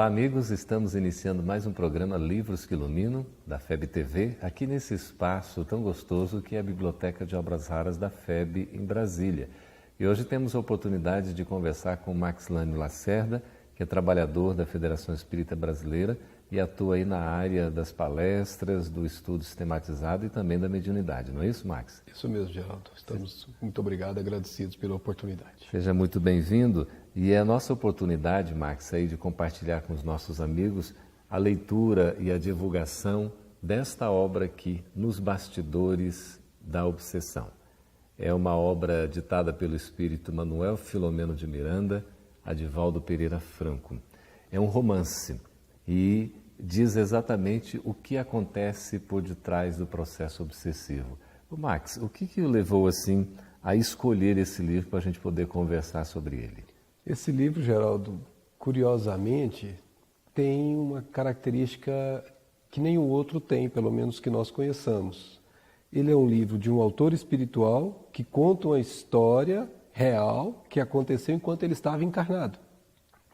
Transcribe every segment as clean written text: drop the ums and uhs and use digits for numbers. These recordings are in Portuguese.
Olá, amigos. Estamos iniciando mais um programa Livros que Iluminam, da FEB TV, aqui nesse espaço tão gostoso que é a Biblioteca de Obras Raras da FEB em Brasília. E hoje temos a oportunidade de conversar com Max Lânio Lacerda, que é trabalhador da Federação Espírita Brasileira e atua aí na área das palestras, do estudo sistematizado e também da mediunidade. Não é isso, Max? Isso mesmo, Geraldo. Estamos muito obrigado, agradecidos pela oportunidade. Seja muito bem-vindo. E é a nossa oportunidade, Max, aí de compartilhar com os nossos amigos a leitura e a divulgação desta obra aqui, Nos Bastidores da Obsessão. É uma obra ditada pelo espírito Manuel Filomeno de Miranda, Adivaldo Pereira Franco. É um romance e diz exatamente o que acontece por detrás do processo obsessivo. Max, o que o levou assim a escolher esse livro para a gente poder conversar sobre ele? Esse livro, Geraldo, curiosamente, tem uma característica que nem o outro tem, pelo menos que nós conheçamos. Ele é um livro de um autor espiritual que conta uma história real que aconteceu enquanto ele estava encarnado.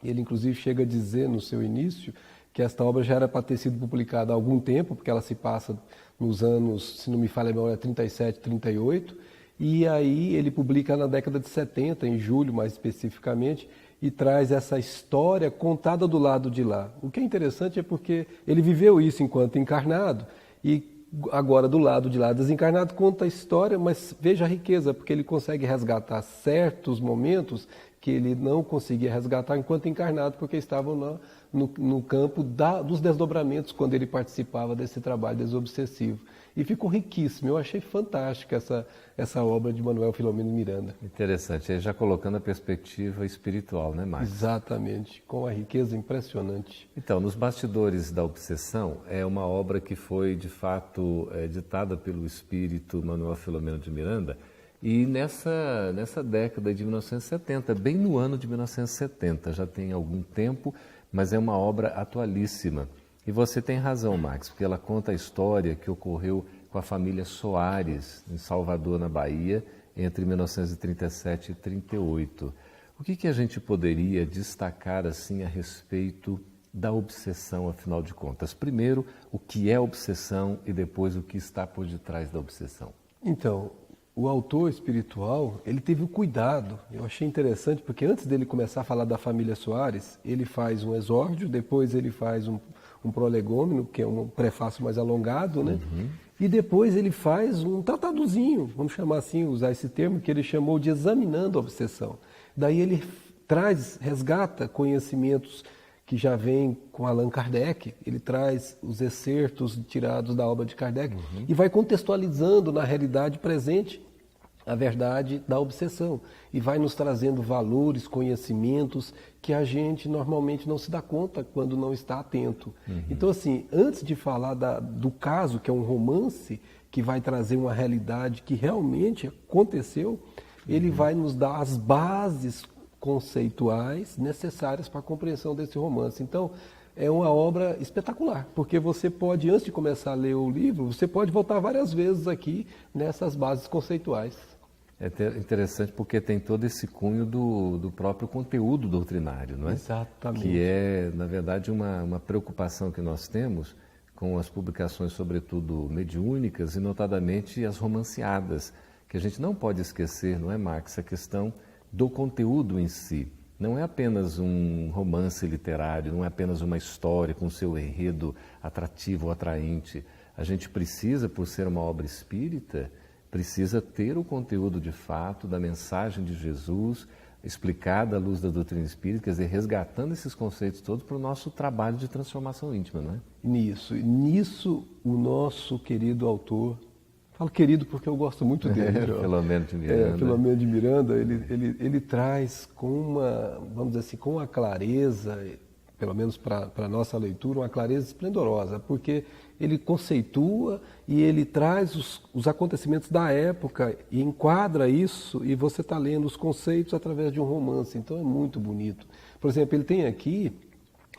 Ele, inclusive, chega a dizer no seu início que esta obra já era para ter sido publicada há algum tempo, porque ela se passa nos anos, se não me falha a memória, 37, 38, e aí ele publica na década de 70, em julho mais especificamente, e traz essa história contada do lado de lá. O que é interessante é porque ele viveu isso enquanto encarnado, e agora do lado de lá desencarnado conta a história, mas veja a riqueza, porque ele consegue resgatar certos momentos que ele não conseguia resgatar enquanto encarnado, porque estavam no campo dos desdobramentos quando ele participava desse trabalho desobsessivo. E ficou riquíssimo. Eu achei fantástica essa obra de Manuel Filomeno Miranda. Interessante. Aí já colocando a perspectiva espiritual, né, Max? Exatamente. Com a riqueza impressionante. Então, Nos Bastidores da Obsessão é uma obra que foi, de fato, ditada pelo espírito Manuel Filomeno de Miranda, e nessa década de 1970, bem no ano de 1970, já tem algum tempo, mas é uma obra atualíssima. E você tem razão, Max, porque ela conta a história que ocorreu com a família Soares, em Salvador, na Bahia, entre 1937 e 1938. O que a gente poderia destacar assim a respeito da obsessão, afinal de contas? Primeiro, o que é obsessão e depois o que está por detrás da obsessão. Então, o autor espiritual, ele teve o cuidado, eu achei interessante, porque antes dele começar a falar da família Soares, ele faz um exórdio, depois ele faz um prolegômeno, que é um prefácio mais alongado, né? Uhum. E depois ele faz um tratadozinho, vamos chamar assim, usar esse termo, que ele chamou de Examinando a Obsessão. Daí ele resgata conhecimentos que já vêm com Allan Kardec, ele traz os excertos tirados da obra de Kardec e vai contextualizando na realidade presente a verdade da obsessão e vai nos trazendo valores, conhecimentos que a gente normalmente não se dá conta quando não está atento. Então, assim, antes de falar do caso, que é um romance que vai trazer uma realidade que realmente aconteceu, ele vai nos dar as bases conceituais necessárias para a compreensão desse romance. Então, é uma obra espetacular, porque você pode, antes de começar a ler o livro, você pode voltar várias vezes aqui nessas bases conceituais. É interessante porque tem todo esse cunho do próprio conteúdo doutrinário, não é? Exatamente. Que é, na verdade, uma preocupação que nós temos com as publicações, sobretudo mediúnicas, e notadamente as romanceadas, que a gente não pode esquecer, não é, Max, a questão do conteúdo em si. Não é apenas um romance literário, não é apenas uma história com seu enredo atrativo ou atraente. A gente precisa, por ser uma obra espírita, precisa ter o conteúdo de fato da mensagem de Jesus, explicada à luz da doutrina espírita, quer dizer, resgatando esses conceitos todos para o nosso trabalho de transformação íntima, não é? Nisso o nosso querido autor, falo querido porque eu gosto muito dele. Filomeno de Miranda. Filomeno de Miranda, ele traz com vamos dizer assim, com uma clareza, pelo menos para a nossa leitura, uma clareza esplendorosa, porque ele conceitua e ele traz os acontecimentos da época e enquadra isso, e você está lendo os conceitos através de um romance, então é muito bonito. Por exemplo, ele tem aqui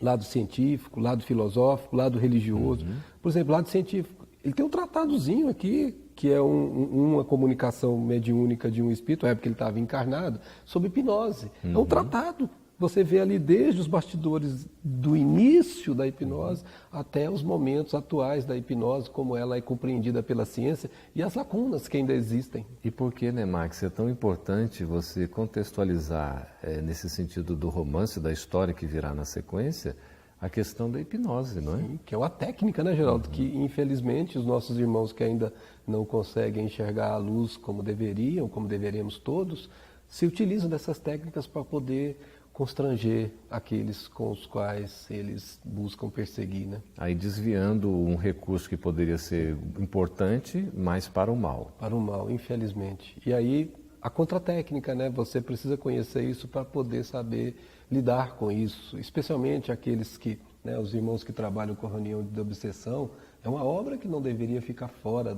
lado científico, lado filosófico, lado religioso. Por exemplo, lado científico, ele tem um tratadozinho aqui, que é uma comunicação mediúnica de um espírito, é porque ele estava encarnado, sobre hipnose. É um tratado. você vê ali desde os bastidores do início da hipnose até os momentos atuais da hipnose, como ela é compreendida pela ciência e as lacunas que ainda existem. E por que, né, Max, é tão importante você contextualizar, nesse sentido do romance, da história que virá na sequência, a questão da hipnose, não é? Sim, que é uma técnica, né, Geraldo? Que infelizmente os nossos irmãos que ainda não conseguem enxergar a luz como deveriam, como deveríamos todos, se utilizam dessas técnicas para poder constranger aqueles com os quais eles buscam perseguir, né? Aí desviando um recurso que poderia ser importante, mas para o mal. Para o mal, infelizmente. E aí a contratécnica, né? Você precisa conhecer isso para poder saber lidar com isso, especialmente aqueles que, né, os irmãos que trabalham com a reunião de obsessão, é uma obra que não deveria ficar fora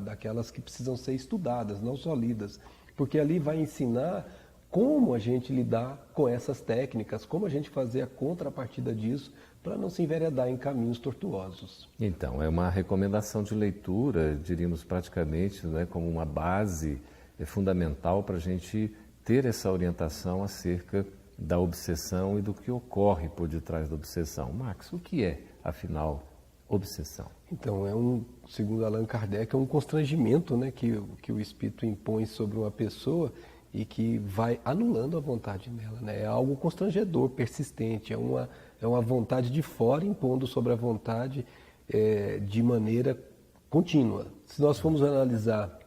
daquelas que precisam ser estudadas, não só lidas, porque ali vai ensinar como a gente lidar com essas técnicas, como a gente fazer a contrapartida disso para não se enveredar em caminhos tortuosos. Então, é uma recomendação de leitura, diríamos praticamente, né, como uma base fundamental para a gente ter essa orientação acerca da obsessão e do que ocorre por detrás da obsessão. Max, o que é, afinal, obsessão? Então, segundo Allan Kardec, é um constrangimento, né, que o espírito impõe sobre uma pessoa e que vai anulando a vontade dela, né? É algo constrangedor, persistente, é uma vontade de fora impondo sobre a vontade de maneira contínua. Se nós formos analisar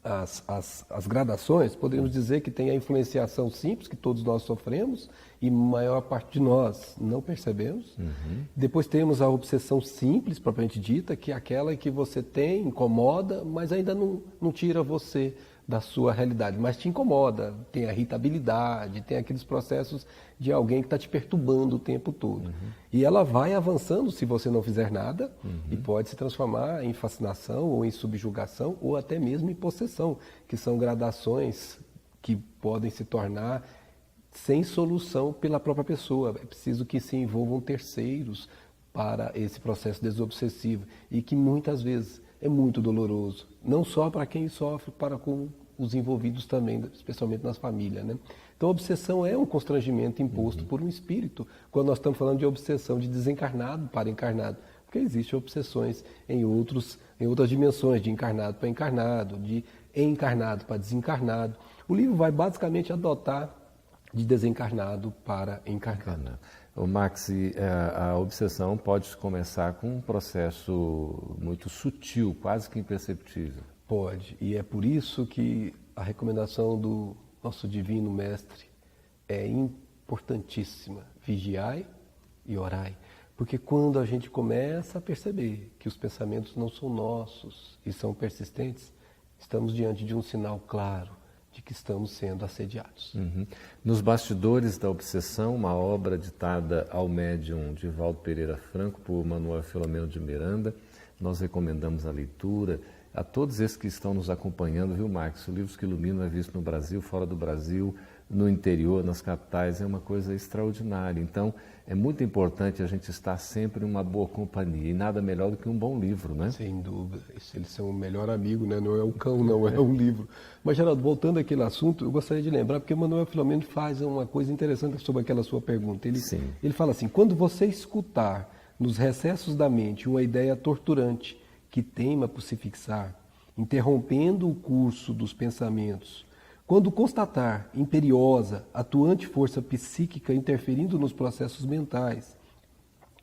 as gradações, poderíamos dizer que tem a influenciação simples, que todos nós sofremos, e maior parte de nós não percebemos. Depois temos a obsessão simples, propriamente dita, que é aquela que você tem, incomoda, mas ainda não tira você da sua realidade, mas te incomoda, tem a irritabilidade, tem aqueles processos de alguém que está te perturbando o tempo todo. E ela vai avançando se você não fizer nada e pode se transformar em fascinação ou em subjugação ou até mesmo em possessão, que são gradações que podem se tornar sem solução pela própria pessoa. É preciso que se envolvam terceiros para esse processo desobsessivo e que muitas vezes é muito doloroso, não só para quem sofre, para com os envolvidos também, especialmente nas famílias, né? Então a obsessão é um constrangimento imposto por um espírito, quando nós estamos falando de obsessão de desencarnado para encarnado, porque existem obsessões em outras dimensões, de encarnado para encarnado, de encarnado para desencarnado. O livro vai basicamente adotar de desencarnado para encarnado. O Max, a obsessão pode começar com um processo muito sutil, quase que imperceptível. Pode, e é por isso que a recomendação do nosso Divino Mestre é importantíssima. Vigiai e orai. Porque quando a gente começa a perceber que os pensamentos não são nossos e são persistentes, estamos diante de um sinal claro de que estamos sendo assediados. Nos Bastidores da Obsessão, uma obra ditada ao médium Divaldo Pereira Franco por Manuel Filomeno de Miranda, nós recomendamos a leitura a todos esses que estão nos acompanhando, viu, Max? O Livros que Iluminam é visto no Brasil, fora do Brasil, no interior, nas capitais, é uma coisa extraordinária. Então, é muito importante a gente estar sempre em uma boa companhia, e nada melhor do que um bom livro, né? Sem dúvida, eles são o melhor amigo, né? Não é um cão, não é um livro. Mas, Geraldo, voltando àquele assunto, eu gostaria de lembrar, porque o Manuel Filomeno faz uma coisa interessante sobre aquela sua pergunta. Ele fala assim, quando você escutar nos recessos da mente uma ideia torturante que teima por se fixar, interrompendo o curso dos pensamentos, quando constatar imperiosa, atuante força psíquica interferindo nos processos mentais,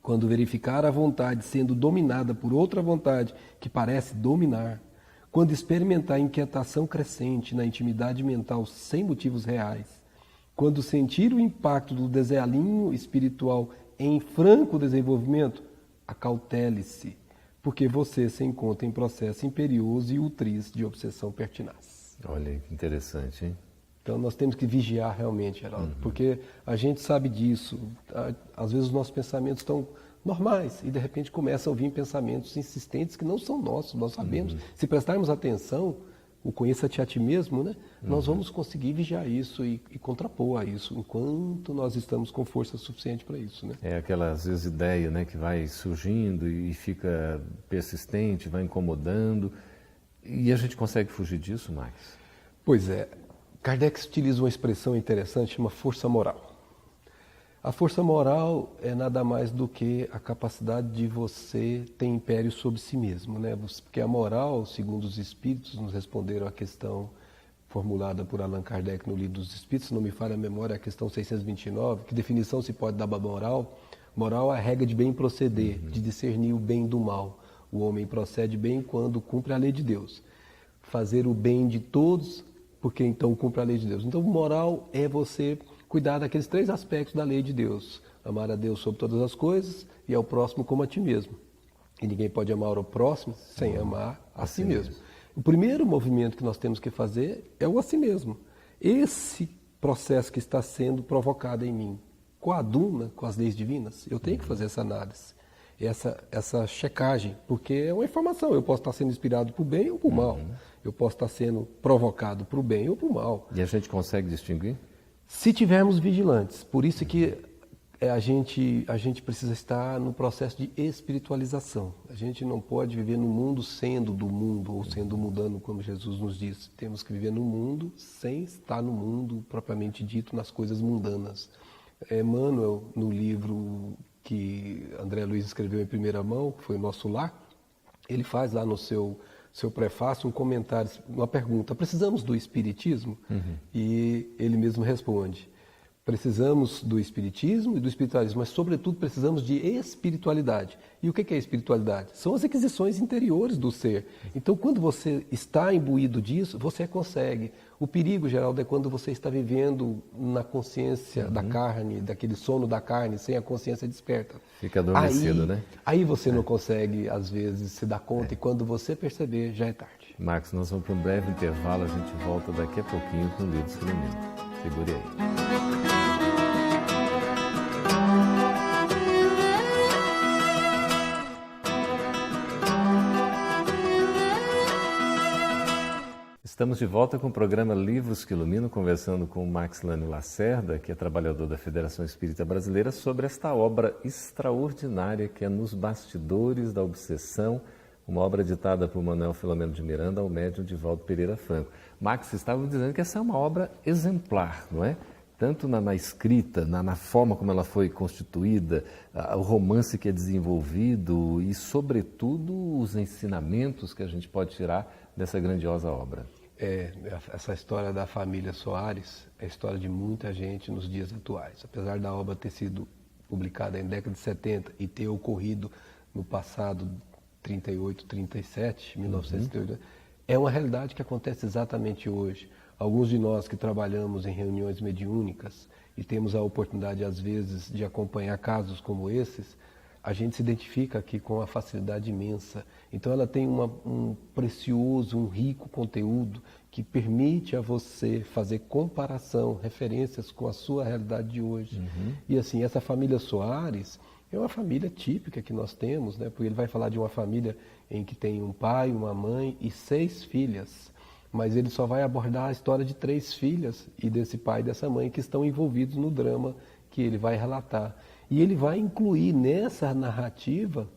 quando verificar a vontade sendo dominada por outra vontade que parece dominar, quando experimentar inquietação crescente na intimidade mental sem motivos reais, quando sentir o impacto do desalinho espiritual em franco desenvolvimento, acautele-se, porque você se encontra em processo imperioso e ultriz de obsessão pertinaz. Olha, que interessante, hein? Então nós temos que vigiar realmente, Geraldo, porque a gente sabe disso. Às vezes os nossos pensamentos estão normais e de repente começam a vir pensamentos insistentes que não são nossos, nós sabemos. Se prestarmos atenção, o conheça-te a ti mesmo, né? Nós vamos conseguir vigiar isso e contrapor a isso, enquanto nós estamos com força suficiente para isso, né? É aquela, às vezes, ideia, né, que vai surgindo e fica persistente, vai incomodando. E a gente consegue fugir disso, Max? Pois é. Kardec utiliza uma expressão interessante, chama força moral. A força moral é nada mais do que a capacidade de você ter império sobre si mesmo, né? Porque a moral, segundo os Espíritos, nos responderam à questão formulada por Allan Kardec no Livro dos Espíritos, se não me falha a memória, a questão 629, que definição se pode dar para moral? Moral é a regra de bem proceder, de discernir o bem do mal. O homem procede bem quando cumpre a lei de Deus. Fazer o bem de todos, porque então cumpre a lei de Deus. Então, moral é você cuidar daqueles 3 aspectos da lei de Deus. Amar a Deus sobre todas as coisas e ao próximo como a ti mesmo. E ninguém pode amar ao próximo sem amar a si mesmo. O primeiro movimento que nós temos que fazer é o a si mesmo. Esse processo que está sendo provocado em mim coaduna com as leis divinas, eu tenho que fazer essa análise, essa checagem, porque é uma informação. Eu posso estar sendo inspirado por bem ou por mal. Eu posso estar sendo provocado por bem ou por mal. E a gente consegue distinguir? Se tivermos vigilantes, por isso que a gente precisa estar no processo de espiritualização. A gente não pode viver no mundo sendo do mundo ou sendo mundano, como Jesus nos diz. Temos que viver no mundo sem estar no mundo propriamente dito, nas coisas mundanas. Emmanuel, no livro que André Luiz escreveu em primeira mão, que foi o Nosso Lar, ele faz lá no seu prefácio um comentário, uma pergunta: precisamos do Espiritismo? E ele mesmo responde: precisamos do Espiritismo e do espiritualismo, mas sobretudo precisamos de espiritualidade. E o que é espiritualidade? São as aquisições interiores do ser. Então, quando você está imbuído disso, você consegue. O perigo, Geraldo, é quando você está vivendo na consciência da carne, daquele sono da carne, sem a consciência desperta. Fica adormecido, né? Aí você não consegue, às vezes, se dar conta, e quando você perceber, já é tarde. Marcos, nós vamos para um breve intervalo, a gente volta daqui a pouquinho com o Livros Filomeno. Segure aí. Estamos de volta com o programa Livros que Iluminam, conversando com o Maxilânio Lacerda, que é trabalhador da Federação Espírita Brasileira, sobre esta obra extraordinária que é Nos Bastidores da Obsessão, uma obra ditada por Manuel Filomeno de Miranda ao médium Divaldo Pereira Franco. Max, você estava dizendo que essa é uma obra exemplar, não é? Tanto na escrita, na forma como ela foi constituída, o romance que é desenvolvido e, sobretudo, os ensinamentos que a gente pode tirar dessa grandiosa obra. Essa história da família Soares é a história de muita gente nos dias atuais. Apesar da obra ter sido publicada na década de 70 e ter ocorrido no passado 38, 37, 1938, é uma realidade que acontece exatamente hoje. Alguns de nós que trabalhamos em reuniões mediúnicas e temos a oportunidade, às vezes, de acompanhar casos como esses, a gente se identifica aqui com uma facilidade imensa. Então ela tem um precioso, um rico conteúdo que permite a você fazer comparação, referências com a sua realidade de hoje. E assim, essa família Soares é uma família típica que nós temos, né? Porque ele vai falar de uma família em que tem um pai, uma mãe e 6 filhas. Mas ele só vai abordar a história de 3 filhas e desse pai e dessa mãe que estão envolvidos no drama que ele vai relatar. E ele vai incluir nessa narrativa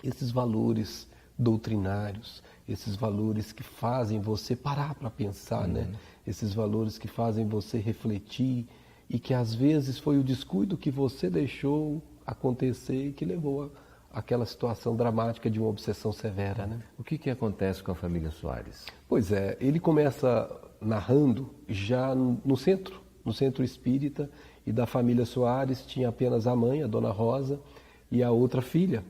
esses valores doutrinários, esses valores que fazem você parar para pensar, né? Esses valores que fazem você refletir e que às vezes foi o descuido que você deixou acontecer e que levou àquela situação dramática de uma obsessão severa, né? O que acontece com a família Soares? Pois é, ele começa narrando já no centro espírita, e da família Soares tinha apenas a mãe, a Dona Rosa, e a outra filha,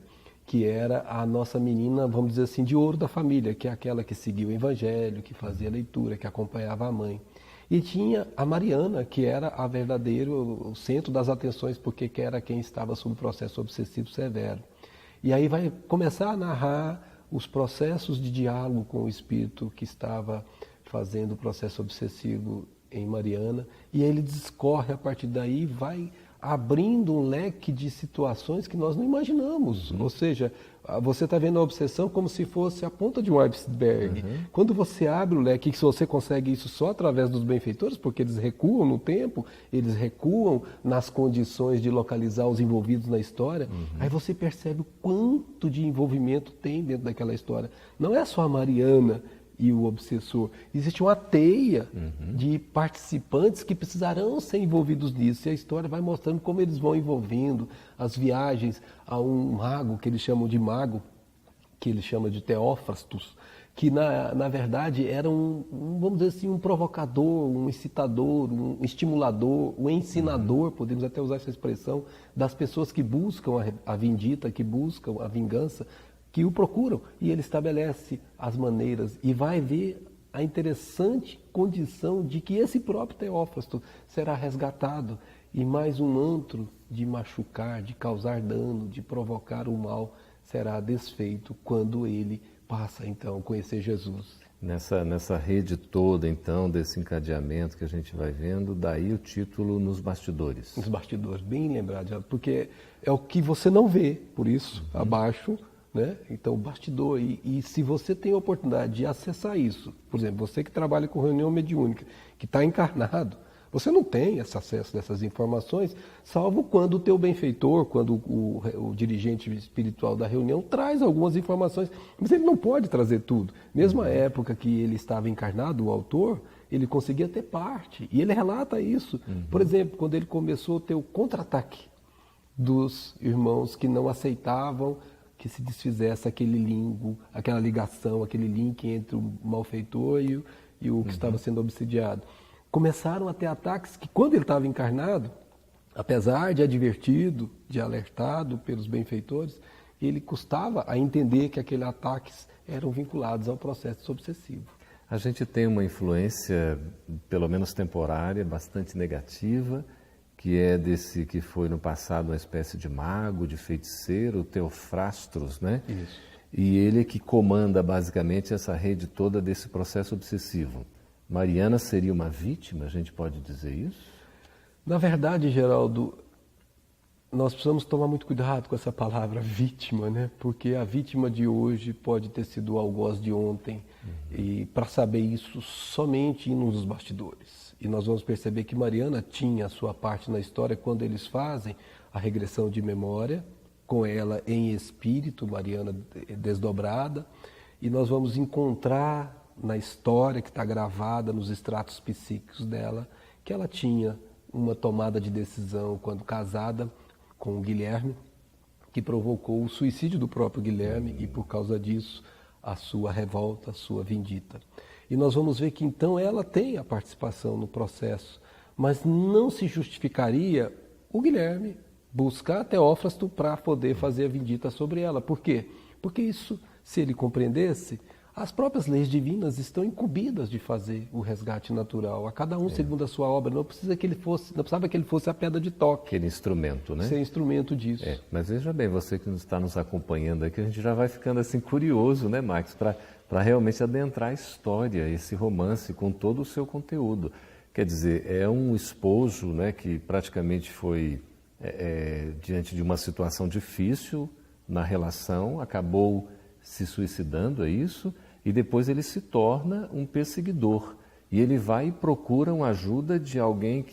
que era a nossa menina, vamos dizer assim, de ouro da família, que é aquela que seguia o evangelho, que fazia leitura, que acompanhava a mãe. E tinha a Mariana, que era a o centro das atenções, porque era quem estava sob o processo obsessivo severo. E aí vai começar a narrar os processos de diálogo com o espírito que estava fazendo o processo obsessivo em Mariana, e ele discorre a partir daí, vai abrindo um leque de situações que nós não imaginamos. Ou seja, você está vendo a obsessão como se fosse a ponta de um iceberg. Quando você abre o leque, que você consegue isso só através dos benfeitores, porque eles recuam no tempo, eles recuam nas condições de localizar os envolvidos na história, aí você percebe o quanto de envolvimento tem dentro daquela história. Não é só a Mariana e o obsessor. Existe uma teia de participantes que precisarão ser envolvidos nisso. E a história vai mostrando como eles vão envolvendo as viagens a um mago, que eles chamam de mago, que ele chama de Teófrastos, que na verdade era vamos dizer assim, um provocador, um incitador, um estimulador, um ensinador, podemos até usar essa expressão, das pessoas que buscam a vindita, que buscam a vingança, que o procuram. E ele estabelece as maneiras e vai ver a interessante condição de que esse próprio Teófrasto será resgatado e mais um antro de machucar, de causar dano, de provocar o mal será desfeito quando ele passa então a conhecer Jesus. Nessa rede toda então desse encadeamento que a gente vai vendo, daí o título Nos Bastidores. Nos bastidores, bem lembrado, porque é o que você não vê, por isso, abaixo, né? Então, o bastidor, e se você tem a oportunidade de acessar isso, por exemplo, você que trabalha com reunião mediúnica, que está encarnado, você não tem esse acesso dessas informações, salvo quando o teu benfeitor, quando o dirigente espiritual da reunião traz algumas informações, mas ele não pode trazer tudo. Mesmo a época que ele estava encarnado, o autor, ele conseguia ter parte, e ele relata isso. Por exemplo, quando ele começou a ter o contra-ataque dos irmãos que não aceitavam que se desfizesse aquele limbo, aquela ligação, aquele link entre o malfeitor e o que estava sendo obsidiado. Começaram a ter ataques que, quando ele estava encarnado, apesar de advertido, de alertado pelos benfeitores, ele custava a entender que aqueles ataques eram vinculados ao processo obsessivo. A gente tem uma influência, pelo menos temporária, bastante negativa, que é desse que foi no passado uma espécie de mago, de feiticeiro, o Teofrastros, né? Isso. E ele é que comanda basicamente essa rede toda desse processo obsessivo. Mariana seria uma vítima, a gente pode dizer isso? Na verdade, Geraldo, nós precisamos tomar muito cuidado com essa palavra vítima, né? Porque a vítima de hoje pode ter sido o algoz de ontem. E para saber isso, somente indo nos bastidores. E nós vamos perceber que Mariana tinha a sua parte na história quando eles fazem a regressão de memória, com ela em espírito, Mariana desdobrada, e nós vamos encontrar na história que está gravada nos extratos psíquicos dela, que ela tinha uma tomada de decisão quando casada com o Guilherme, que provocou o suicídio do próprio Guilherme e por causa disso a sua revolta, a sua vindita. E nós vamos ver que então ela tem a participação no processo, mas não se justificaria o Guilherme buscar Teófrasto para poder fazer a vindita sobre ela. Por quê? Porque isso, se ele compreendesse, as próprias leis divinas estão incumbidas de fazer o resgate natural. A cada um segundo a sua obra. Não precisava que ele fosse a pedra de toque. Aquele instrumento, né? Ser instrumento disso. Mas veja bem, você que está nos acompanhando aqui, a gente já vai ficando assim curioso, né, Max, para realmente adentrar a história, esse romance com todo o seu conteúdo. Quer dizer, é um esposo, né, que praticamente foi diante de uma situação difícil na relação, acabou se suicidando, é isso? E depois ele se torna um perseguidor. E ele vai e procura uma ajuda de alguém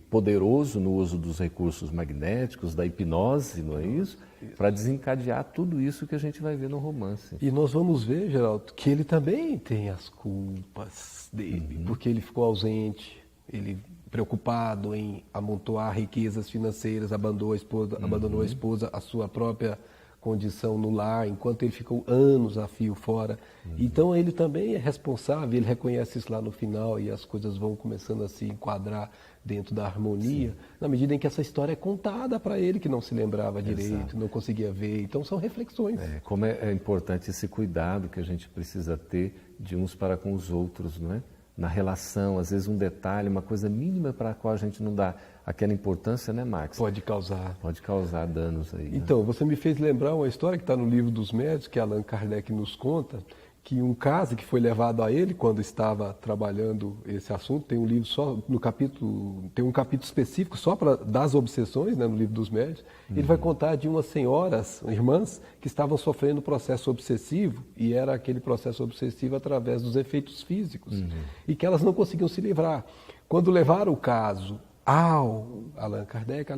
poderoso no uso dos recursos magnéticos, da hipnose, não é isso? Para desencadear tudo isso que a gente vai ver no romance. E nós vamos ver, Geraldo, que ele também tem as culpas dele, porque ele ficou ausente, ele preocupado em amontoar riquezas financeiras, abandonou a esposa, a sua própria condição no lar, enquanto ele ficou anos a fio fora. Então ele também é responsável, ele reconhece isso lá no final e as coisas vão começando a se enquadrar dentro da harmonia, na medida em que essa história é contada para ele, que não se lembrava direito, não conseguia ver. Então são reflexões. Como é importante esse cuidado que a gente precisa ter de uns para com os outros, não é? Na relação, às vezes um detalhe, uma coisa mínima para a qual a gente não dá aquela importância, né, Max? Pode causar danos aí. Né? Então, você me fez lembrar uma história que está no Livro dos Médiuns, que Allan Kardec nos conta, que um caso que foi levado a ele quando estava trabalhando esse assunto, tem um livro só no capítulo, tem um capítulo específico só para das obsessões, né, no Livro dos Médiuns. Ele vai contar de umas senhoras, irmãs, que estavam sofrendo processo obsessivo, e era aquele processo obsessivo através dos efeitos físicos, e que elas não conseguiam se livrar. Quando levaram o caso ao Allan Kardec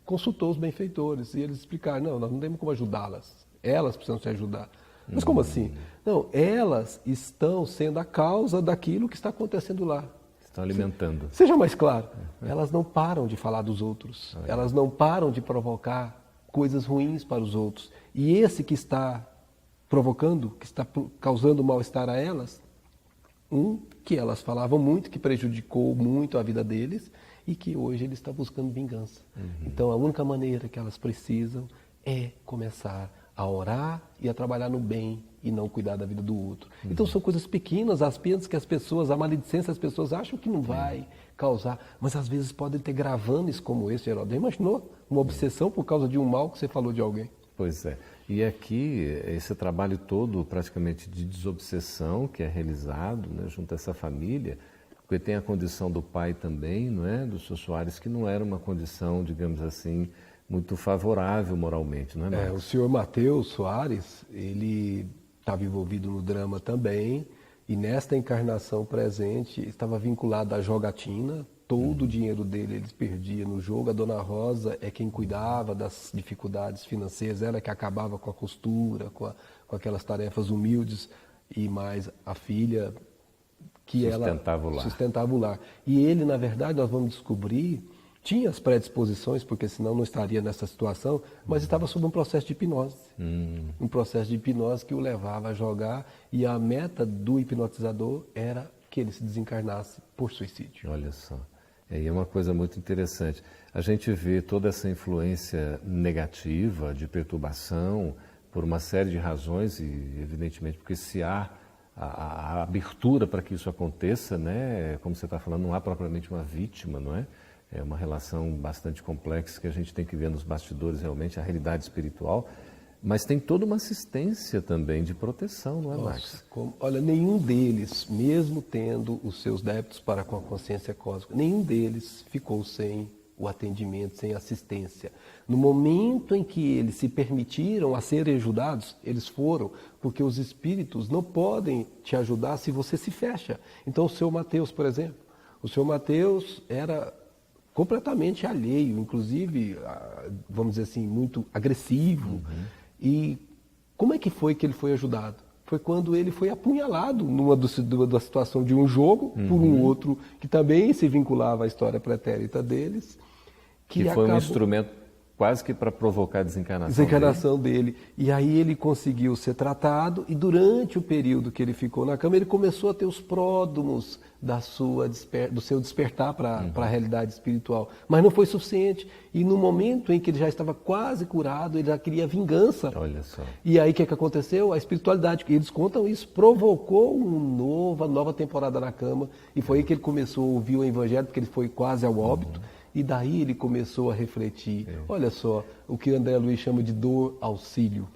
consultou os benfeitores, e eles explicaram, não, nós não temos como ajudá-las, elas precisam se ajudar. Mas como assim? Não, elas estão sendo a causa daquilo que está acontecendo lá. Estão alimentando. Seja mais claro, elas não param de falar dos outros, elas não param de provocar coisas ruins para os outros. E esse que está provocando, que está causando mal-estar a elas, que elas falavam muito, que prejudicou muito a vida deles e que hoje ele está buscando vingança. Então a única maneira que elas precisam é começar a orar e a trabalhar no bem e não cuidar da vida do outro. Então são coisas pequenas, apenas que as pessoas, a maledicência, as pessoas acham que não vai causar, mas às vezes podem ter gravames como esse, Geraldo. Imaginou uma obsessão por causa de um mal que você falou de alguém? Pois é. E aqui, esse trabalho todo praticamente de desobsessão que é realizado, né, junto a essa família, porque tem a condição do pai também, não é, do Sr. Soares, que não era uma condição, digamos assim, muito favorável moralmente, não é, Marcos? O senhor Mateus Soares, ele estava envolvido no drama também, e nesta encarnação presente estava vinculado à jogatina. Todo o dinheiro dele eles perdia no jogo. A dona Rosa é quem cuidava das dificuldades financeiras, ela que acabava com a costura, com aquelas tarefas humildes, e mais a filha que sustentava o lar. E ele, na verdade, nós vamos descobrir, tinha as predisposições, porque senão não estaria nessa situação, mas estava sob um processo de hipnose. Um processo de hipnose que o levava a jogar, e a meta do hipnotizador era que ele se desencarnasse por suicídio. Olha só. E é uma coisa muito interessante. A gente vê toda essa influência negativa, de perturbação, por uma série de razões, e evidentemente porque se há a abertura para que isso aconteça, né? Como você está falando, não há propriamente uma vítima, não é? É uma relação bastante complexa que a gente tem que ver nos bastidores, realmente, a realidade espiritual. Mas tem toda uma assistência também de proteção, não é, Max? Olha, nenhum deles, mesmo tendo os seus débitos para com a consciência cósmica, nenhum deles ficou sem o atendimento, sem assistência. No momento em que eles se permitiram a serem ajudados, eles foram, porque os espíritos não podem te ajudar se você se fecha. Então, o seu Mateus, por exemplo, o seu Mateus era completamente alheio, inclusive, vamos dizer assim, muito agressivo. E como é que foi que ele foi ajudado? Foi quando ele foi apunhalado da situação de um jogo por um outro que também se vinculava à história pretérita deles. Que foi um instrumento quase que para provocar a desencarnação dele. E aí ele conseguiu ser tratado, e durante o período que ele ficou na cama, ele começou a ter os pródromos do seu despertar para a realidade espiritual. Mas não foi suficiente. E no momento em que ele já estava quase curado, ele já queria vingança. Olha só. E aí o que aconteceu? A espiritualidade, eles contam isso, provocou uma nova temporada na cama. E foi aí que ele começou a ouvir o evangelho, porque ele foi quase ao óbito. E daí ele começou a refletir. Olha só, o que André Luiz chama de dor auxílio.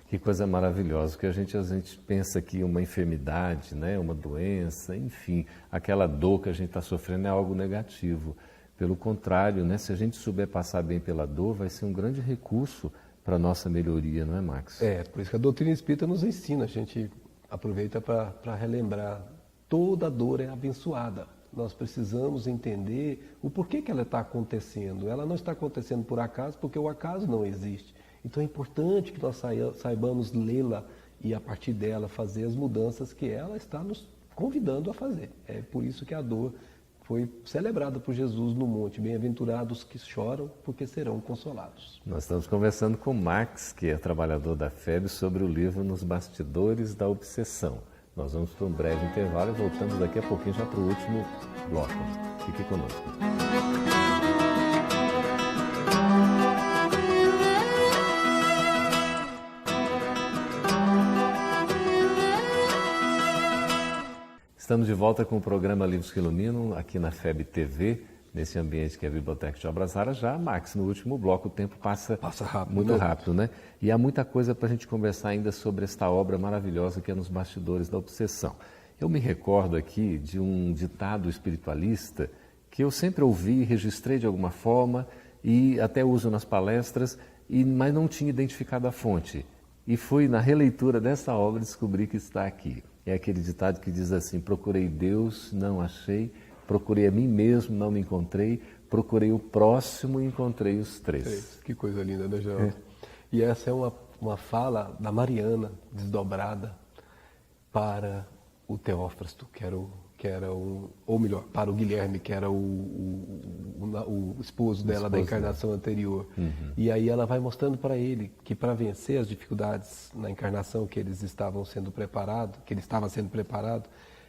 Que coisa maravilhosa, porque a gente pensa que uma enfermidade, né, uma doença, enfim, aquela dor que a gente está sofrendo é algo negativo. Pelo contrário, né, se a gente souber passar bem pela dor, vai ser um grande recurso para a nossa melhoria, não é, Max? Por isso que a doutrina espírita nos ensina, a gente aproveita para relembrar, toda dor é abençoada. Nós precisamos entender o porquê que ela está acontecendo. Ela não está acontecendo por acaso, porque o acaso não existe. Então é importante que nós saibamos lê-la e, a partir dela, fazer as mudanças que ela está nos convidando a fazer. É por isso que a dor foi celebrada por Jesus no monte. Bem-aventurados que choram, porque serão consolados. Nós estamos conversando com Max, que é trabalhador da FEB, sobre o livro Nos Bastidores da Obsessão. Nós vamos para um breve intervalo e voltamos daqui a pouquinho já para o último bloco. Fique conosco. Estamos de volta com o programa Livros que Iluminam, aqui na FEB TV, nesse ambiente que é a Biblioteca de Obras Raras. Já, Max, no último bloco o tempo passa rápido, muito rápido, né? E há muita coisa para a gente conversar ainda sobre esta obra maravilhosa que é Nos Bastidores da Obsessão. Eu me recordo aqui de um ditado espiritualista que eu sempre ouvi, registrei de alguma forma e até uso nas palestras, mas não tinha identificado a fonte. E fui na releitura dessa obra descobrir que está aqui. É aquele ditado que diz assim: procurei Deus, não achei, procurei a mim mesmo, não me encontrei, procurei o próximo e encontrei os três. Que coisa linda, né, Geraldo? E essa é uma uma fala da Mariana desdobrada para o Teófrasto, ou melhor, para o Guilherme, que era o esposo dela da encarnação anterior. E aí ela vai mostrando para ele que para vencer as dificuldades na encarnação que eles estavam sendo preparados, que ele estava sendo preparado,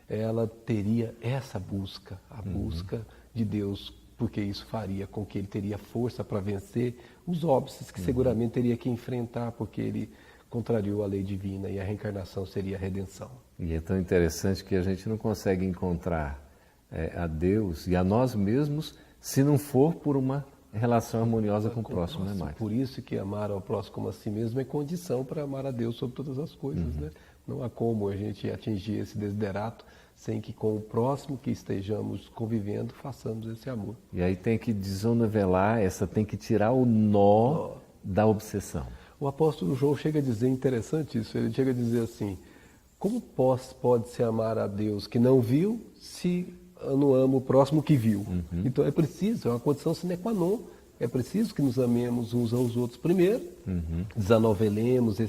ela teria essa busca, a busca de Deus, porque isso faria com que ele teria força para vencer os óbices que seguramente teria que enfrentar, porque ele contrariou a lei divina e a reencarnação seria a redenção. E é tão interessante que a gente não consegue encontrar a Deus e a nós mesmos se não for por uma relação harmoniosa com o próximo, né, Márcio? Por isso que amar ao próximo como a si mesmo é condição para amar a Deus sobre todas as coisas, né? Não há como a gente atingir esse desiderato sem que com o próximo que estejamos convivendo façamos esse amor. E aí tem que desonovelar, tem que tirar o nó da obsessão. O apóstolo João chega a dizer, interessante isso, ele chega a dizer assim, como pode-se amar a Deus que não viu se eu não amo o próximo que viu? Então é preciso, é uma condição sine qua non, é preciso que nos amemos uns aos outros primeiro, desanovelemos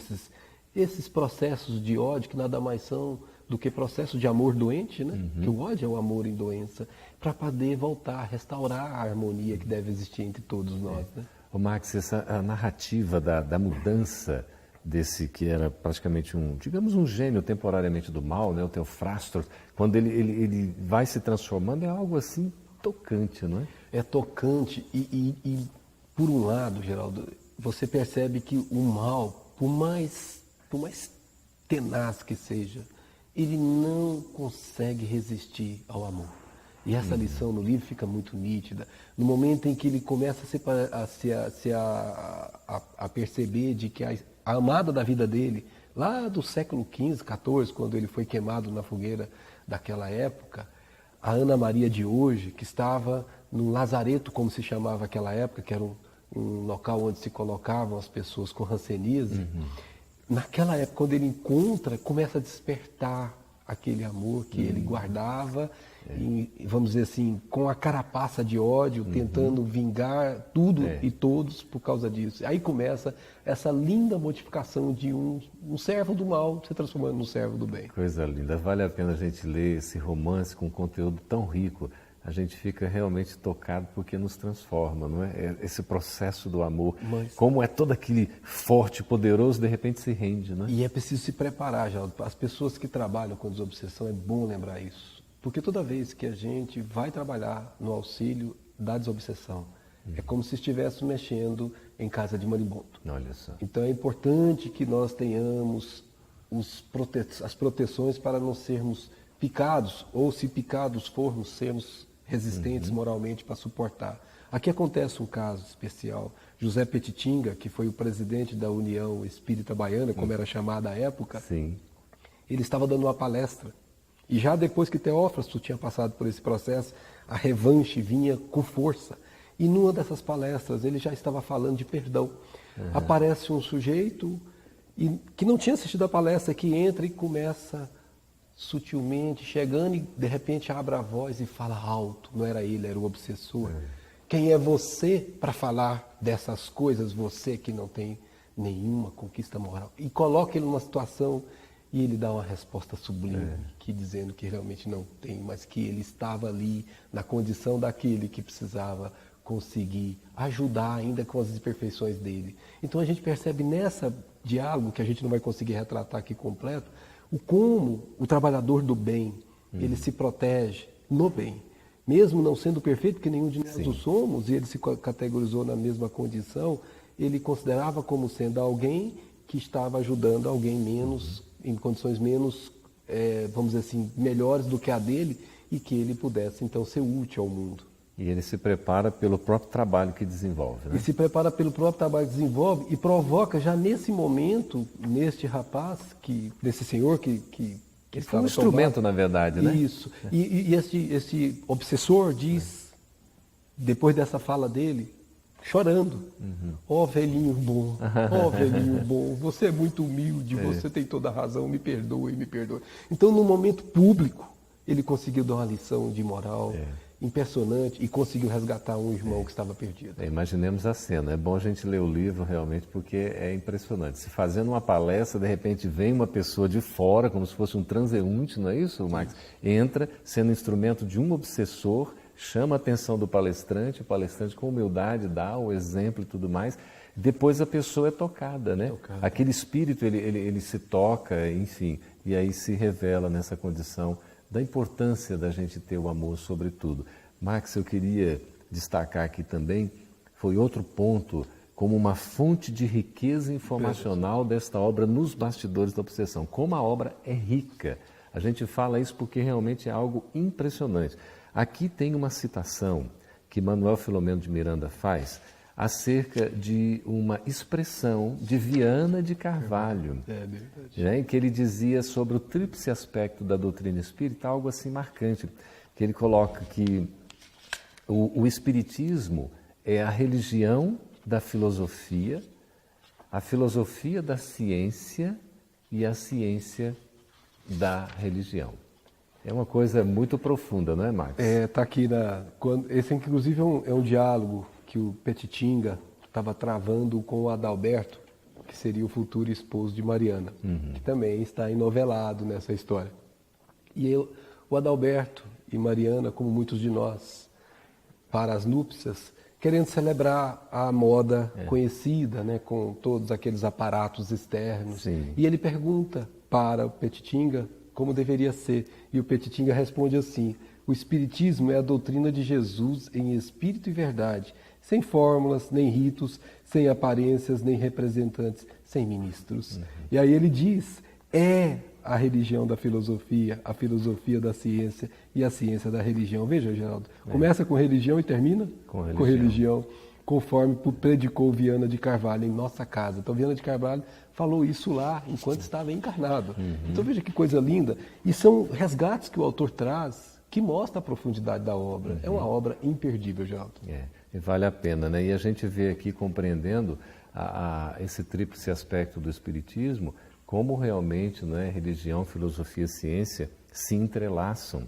esses processos de ódio que nada mais são do que processos de amor doente, né? Que o ódio é o amor em doença, para poder voltar a restaurar a harmonia que deve existir entre todos nós, né? Ô Max, a narrativa da mudança desse que era praticamente um gênio temporariamente do mal, né, o Teofrasto, quando ele vai se transformando, é algo assim tocante, não é? É tocante e por um lado, Geraldo, você percebe que o mal, por mais tenaz que seja, ele não consegue resistir ao amor. E essa lição no livro fica muito nítida. No momento em que ele começa a perceber de que a amada da vida dele, lá do século XV, XIV, quando ele foi queimado na fogueira daquela época, a Ana Maria de hoje, que estava no lazareto, como se chamava aquela época, que era um local onde se colocavam as pessoas com hanseníase, naquela época, quando ele encontra, começa a despertar aquele amor que ele guardava, e, vamos dizer assim, com a carapaça de ódio, tentando vingar tudo e todos por causa disso. Aí começa essa linda modificação de um servo do mal se transformando num servo do bem. Coisa linda. Vale a pena a gente ler esse romance com conteúdo tão rico. A gente fica realmente tocado porque nos transforma, não é? Esse processo do amor, como é todo aquele forte, poderoso, de repente se rende, né? E é preciso se preparar, já. As pessoas que trabalham com desobsessão, é bom lembrar isso. Porque toda vez que a gente vai trabalhar no auxílio da desobsessão, é como se estivéssemos mexendo em casa de marimbondo. Olha só. Então é importante que nós tenhamos as proteções para não sermos picados, ou se picados formos, sermos resistentes moralmente para suportar. Aqui acontece um caso especial. José Petitinga, que foi o presidente da União Espírita Baiana, como era chamada à época, ele estava dando uma palestra. E já depois que Teófrasto tinha passado por esse processo, a revanche vinha com força. E numa dessas palestras ele já estava falando de perdão. Aparece um sujeito que não tinha assistido a palestra, que entra e começa sutilmente, chegando e de repente abre a voz e fala alto. Não era ele, era o obsessor. Quem é você para falar dessas coisas, você que não tem nenhuma conquista moral? E coloca ele numa situação e ele dá uma resposta sublime, que dizendo que realmente não tem, mas que ele estava ali na condição daquele que precisava conseguir ajudar ainda com as imperfeições dele. Então a gente percebe nessa diálogo, que a gente não vai conseguir retratar aqui completo, o como o trabalhador do bem, ele se protege no bem. Mesmo não sendo perfeito, porque nenhum de nós o somos, e ele se categorizou na mesma condição, ele considerava como sendo alguém que estava ajudando alguém menos, em condições menos, vamos dizer assim, melhores do que a dele, e que ele pudesse então ser útil ao mundo. E ele se prepara pelo próprio trabalho que desenvolve, né? E se prepara pelo próprio trabalho que desenvolve e provoca já nesse momento, neste rapaz, desse senhor que foi um instrumento, na verdade, né? Isso. E esse obsessor diz, depois dessa fala dele, chorando, ó velhinho bom, você é muito humilde, você tem toda a razão, me perdoe. Então, no momento público, ele conseguiu dar uma lição de moral impressionante e conseguiu resgatar um irmão que estava perdido. Imaginemos a cena. É bom a gente ler o livro realmente porque é impressionante. Se fazendo uma palestra, de repente vem uma pessoa de fora, como se fosse um transeunte, não é isso, Max? Entra sendo instrumento de um obsessor, chama a atenção do palestrante, o palestrante com humildade dá o exemplo e tudo mais. Depois a pessoa é tocada, né? Aquele espírito, ele se toca, enfim, e aí se revela nessa condição da importância da gente ter o amor sobre tudo. Max, eu queria destacar aqui também, foi outro ponto, como uma fonte de riqueza informacional desta obra nos bastidores da obsessão. Como a obra é rica. A gente fala isso porque realmente é algo impressionante. Aqui tem uma citação que Manuel Filomeno de Miranda faz acerca de uma expressão de Viana de Carvalho, em que ele dizia sobre o tríplice aspecto da doutrina espírita, algo assim marcante, que ele coloca que o espiritismo é a religião da filosofia, a filosofia da ciência e a ciência da religião. É uma coisa muito profunda, não é, Max? Está aqui, esse inclusive é um diálogo que o Petitinga estava travando com o Adalberto, que seria o futuro esposo de Mariana, que também está enovelado nessa história. E o Adalberto e Mariana, como muitos de nós, para as núpcias, querendo celebrar a moda conhecida, né, com todos aqueles aparatos externos. Sim. E ele pergunta para o Petitinga como deveria ser. E o Petitinga responde assim: o Espiritismo é a doutrina de Jesus em espírito e verdade, sem fórmulas, nem ritos, sem aparências, nem representantes, sem ministros. E aí ele diz, é a religião da filosofia, a filosofia da ciência e a ciência da religião. Veja, Geraldo, começa com religião e termina com religião, conforme predicou Viana de Carvalho em nossa casa. Então, Viana de Carvalho falou isso lá enquanto estava encarnado. Então, veja que coisa linda. E são resgates que o autor traz que mostra a profundidade da obra. É uma obra imperdível, Geraldo. E vale a pena, né? E a gente vê aqui compreendendo esse tríplice aspecto do Espiritismo, como realmente, né, religião, filosofia e ciência se entrelaçam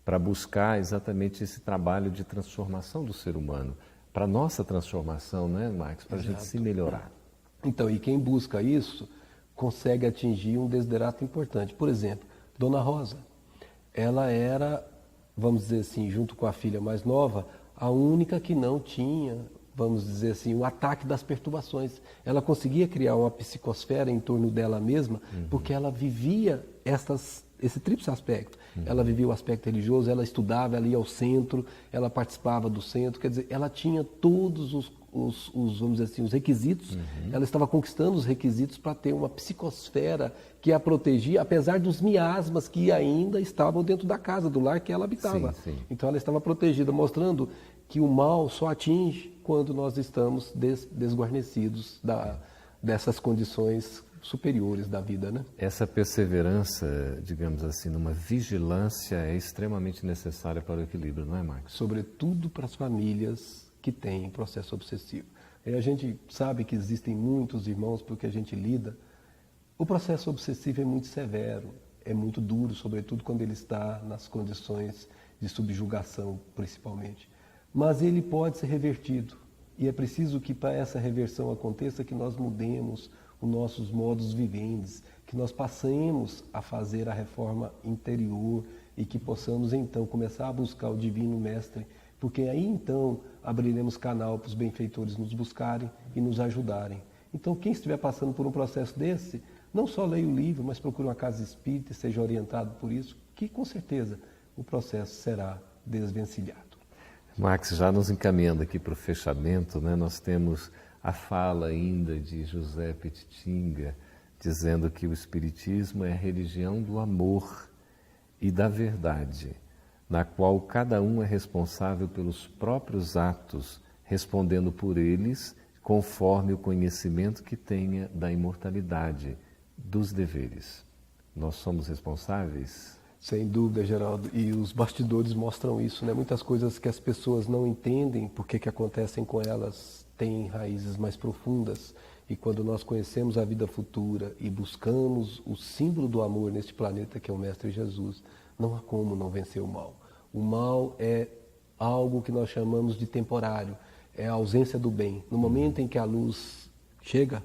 para buscar exatamente esse trabalho de transformação do ser humano, para a nossa transformação, né, Max? Para a gente se melhorar. Então, e quem busca isso consegue atingir um desiderato importante. Por exemplo, Dona Rosa, ela era, vamos dizer assim, junto com a filha mais nova, a única que não tinha, vamos dizer assim, o ataque das perturbações. Ela conseguia criar uma psicosfera em torno dela mesma, porque ela vivia esse tríplice aspecto. Ela vivia o aspecto religioso, ela estudava, ela ia ao centro, ela participava do centro, quer dizer, ela tinha todos os vamos dizer assim, os requisitos, ela estava conquistando os requisitos para ter uma psicosfera que a protegia, apesar dos miasmas que ainda estavam dentro da casa, do lar que ela habitava. Sim. Então ela estava protegida, mostrando que o mal só atinge quando nós estamos desguarnecidos dessas condições superiores da vida, né? Essa perseverança, digamos assim, numa vigilância é extremamente necessária para o equilíbrio, não é, Marcos? Sobretudo para as famílias que têm processo obsessivo. E a gente sabe que existem muitos irmãos porque a gente lida. O processo obsessivo é muito severo, é muito duro, sobretudo quando ele está nas condições de subjugação, principalmente. Mas ele pode ser revertido. E é preciso que para essa reversão aconteça que nós mudemos os nossos modos viventes, que nós passemos a fazer a reforma interior e que possamos então começar a buscar o Divino Mestre, porque aí então abriremos canal para os benfeitores nos buscarem e nos ajudarem. Então quem estiver passando por um processo desse, não só leia o livro, mas procure uma casa espírita e seja orientado por isso, que com certeza o processo será desvencilhado. Max, já nos encaminhando aqui para o fechamento, né, nós temos a fala ainda de José Petitinga, dizendo que o Espiritismo é a religião do amor e da verdade, na qual cada um é responsável pelos próprios atos, respondendo por eles conforme o conhecimento que tenha da imortalidade, dos deveres. Nós somos responsáveis? Sem dúvida, Geraldo, e os bastidores mostram isso, né? Muitas coisas que as pessoas não entendem porque que acontecem com elas têm raízes mais profundas, e quando nós conhecemos a vida futura e buscamos o símbolo do amor neste planeta que é o Mestre Jesus, não há como não vencer o mal. O mal é algo que nós chamamos de temporário, é a ausência do bem. No momento em que a luz chega,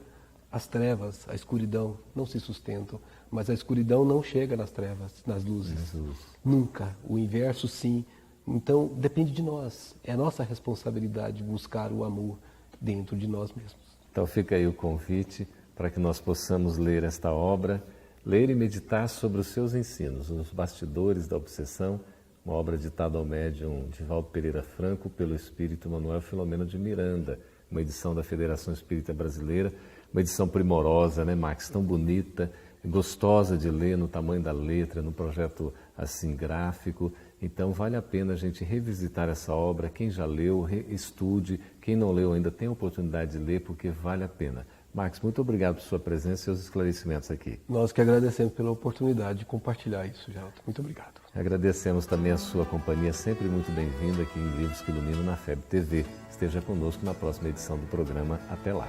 as trevas, a escuridão não se sustentam, mas a escuridão não chega nas trevas, nas luzes. Jesus. Nunca. O inverso, sim. Então, depende de nós. É nossa responsabilidade buscar o amor dentro de nós mesmos. Então fica aí o convite para que nós possamos ler esta obra, ler e meditar sobre os seus ensinos, Os Bastidores da Obsessão, uma obra ditada ao médium Divaldo Pereira Franco pelo espírito Manuel Filomeno de Miranda, uma edição da Federação Espírita Brasileira, uma edição primorosa, né, Max? Tão bonita, gostosa de ler, no tamanho da letra, no projeto assim gráfico. Então vale a pena a gente revisitar essa obra. Quem já leu, estude. Quem não leu ainda tem a oportunidade de ler, porque vale a pena. Max, muito obrigado por sua presença e seus esclarecimentos aqui. Nós que agradecemos pela oportunidade de compartilhar isso, Geraldo. Muito obrigado. Agradecemos também a sua companhia, sempre muito bem-vinda aqui em Livros que Iluminam na FEB TV. Esteja conosco na próxima edição do programa. Até lá.